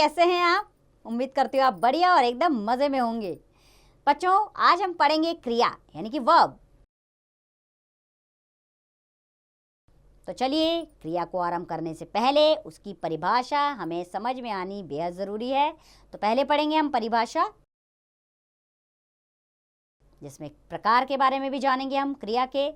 कैसे हैं आप? उम्मीद करती हूँ आप बढ़िया और एकदम मज़े में होंगे। बच्चों, आज हम पढ़ेंगे क्रिया यानी कि वर्ब। तो चलिए, क्रिया को आरंभ करने से पहले उसकी परिभाषा हमें समझ में आनी बेहद ज़रूरी है। तो पहले पढ़ेंगे हम परिभाषा, जिसमें प्रकार के बारे में भी जानेंगे हम क्रिया के।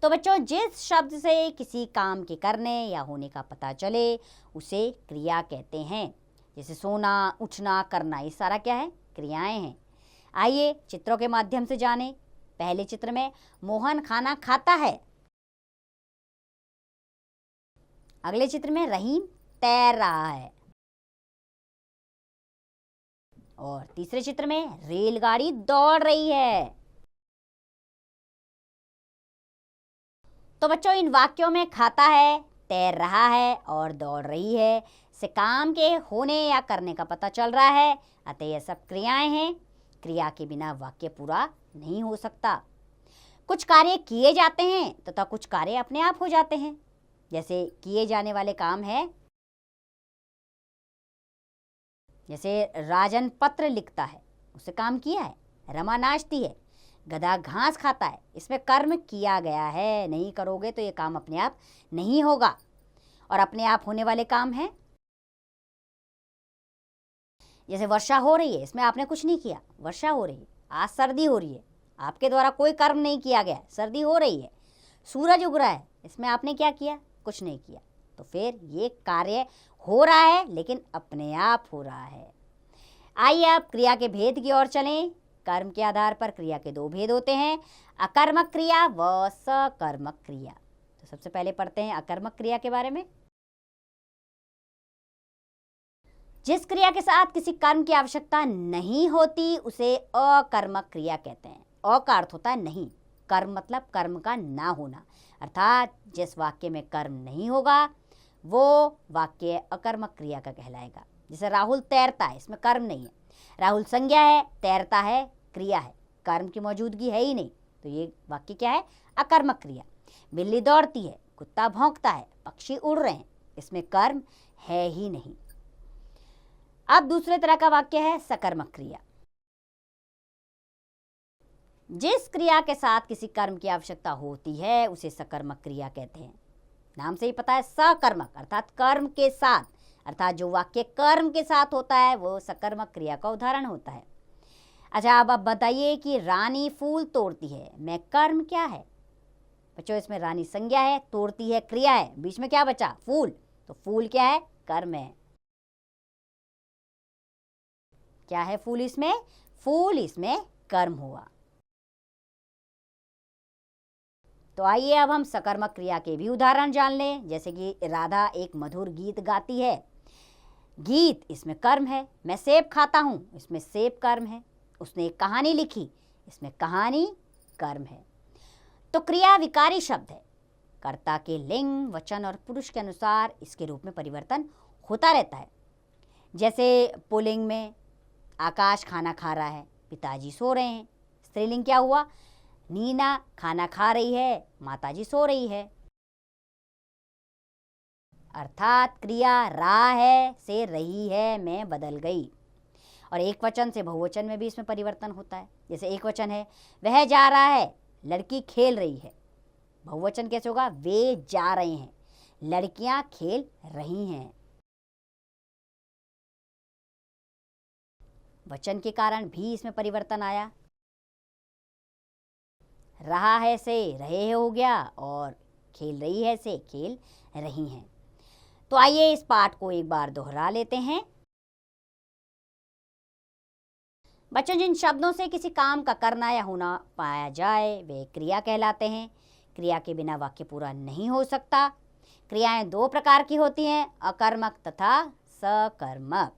तो बच्चों, जिस शब्द से किसी काम के करने या होने का पता चले उसे क्रिया कहते हैं। जैसे सोना, उठना, करना, ये सारा क्या है? क्रियाएं हैं। आइए चित्रों के माध्यम से जानें। पहले चित्र में मोहन खाना खाता है। अगले चित्र में रहीम तैर रहा है। और तीसरे चित्र में रेलगाड़ी दौड़ रही है। तो बच्चों, इन वाक्यों में खाता है, तैर रहा है और दौड़ रही है से काम के होने या करने का पता चल रहा है। अतः यह सब क्रियाएं हैं। क्रिया के बिना वाक्य पूरा नहीं हो सकता। कुछ कार्य किए जाते हैं तथा कुछ कार्य अपने आप हो जाते हैं। जैसे किए जाने वाले काम है, जैसे राजन पत्र लिखता है, उसे काम किया है। रमा नाचती है, गधा घास खाता है, इसमें कर्म किया गया है। नहीं करोगे तो ये काम अपने आप नहीं होगा। और अपने आप होने वाले काम हैं, जैसे वर्षा हो रही है, इसमें आपने कुछ नहीं किया, वर्षा हो रही है। आज सर्दी हो रही है, आपके द्वारा कोई कर्म नहीं किया गया, सर्दी हो रही है। सूरज उग रहा है, इसमें आपने क्या किया? कुछ नहीं किया। तो फिर ये कार्य हो रहा है लेकिन अपने आप हो रहा है। आइए अब क्रिया के भेद की ओर चलें। कर्म के आधार पर क्रिया के दो भेद होते हैं, अकर्मक क्रिया व सकर्मक क्रिया। तो सबसे पहले पढ़ते हैं अकर्मक क्रिया के बारे में। जिस क्रिया के साथ किसी कर्म की आवश्यकता नहीं होती उसे अकर्मक क्रिया कहते हैं। अ का अर्थ होता है नहीं, कर्म मतलब कर्म का ना होना, अर्थात जिस वाक्य में कर्म नहीं होगा वो वाक्य अकर्मक क्रिया का कहलाएगा। जैसे राहुल तैरता है, इसमें कर्म नहीं है। राहुल संज्ञा है, तैरता है क्रिया है, कर्म की मौजूदगी है ही नहीं। तो ये वाक्य क्या है? अकर्मक क्रिया। बिल्ली दौड़ती है, कुत्ता भौंकता है, पक्षी उड़ रहे हैं, इसमें कर्म है ही नहीं। अब दूसरे तरह का वाक्य है सकर्मक क्रिया। जिस क्रिया के साथ किसी कर्म की आवश्यकता होती है उसे सकर्मक क्रिया कहते हैं। नाम से ही पता है, सकर्मक अर्थात कर्म के साथ, अर्थात जो वाक्य कर्म के साथ होता है वो सकर्मक क्रिया का उदाहरण होता है। अच्छा, अब बताइए कि रानी फूल तोड़ती है में कर्म क्या है? बच्चों, इसमें रानी संज्ञा है, तोड़ती है क्रिया है, बीच में क्या बचा? फूल। तो फूल क्या है? कर्म है। क्या है फूल इसमें? फूल इसमें कर्म हुआ। तो आइए अब हम सकर्मक क्रिया के भी उदाहरण जान लें। जैसे कि राधा एक मधुर गीत गाती है, गीत इसमें कर्म है। मैं सेब खाता हूँ, इसमें सेब कर्म है। उसने एक कहानी लिखी, इसमें कहानी कर्म है। तो क्रिया विकारी शब्द है, कर्ता के लिंग, वचन और पुरुष के अनुसार इसके रूप में परिवर्तन होता रहता है। जैसे पुल्लिंग में आकाश खाना खा रहा है, पिताजी सो रहे हैं। स्त्रीलिंग क्या हुआ? नीना खाना खा रही है, माताजी सो रही है। अर्थात क्रिया रहा है से रही है में बदल गई। और एक वचन से बहुवचन में भी इसमें परिवर्तन होता है। जैसे एक वचन है, वह जा रहा है, लड़की खेल रही है। बहुवचन कैसे होगा? वे जा रहे हैं, लड़कियां खेल रही हैं। वचन के कारण भी इसमें परिवर्तन आया। रहा है से रहे हो गया और खेल रही है से खेल रही हैं। तो आइए इस पाठ को एक बार दोहरा लेते हैं। बच्चों, जिन शब्दों से किसी काम का करना या होना पाया जाए वे क्रिया कहलाते हैं। क्रिया के बिना वाक्य पूरा नहीं हो सकता। क्रियाएं दो प्रकार की होती हैं, अकर्मक तथा सकर्मक।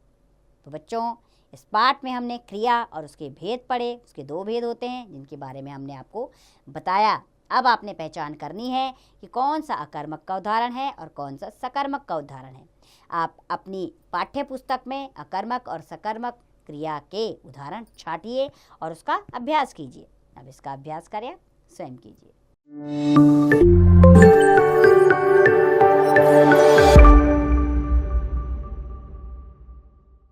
तो बच्चों, इस पाठ में हमने क्रिया और उसके भेद पढ़े। उसके दो भेद होते हैं जिनके बारे में हमने आपको बताया। अब आपने पहचान करनी है कि कौन सा अकर्मक का उदाहरण है और कौन सा सकर्मक का उदाहरण है। आप अपनी पाठ्य पुस्तक में अकर्मक और सकर्मक क्रिया के उदाहरण छाटिए और उसका अभ्यास कीजिए। अब इसका अभ्यास करें, स्वयं कीजिए।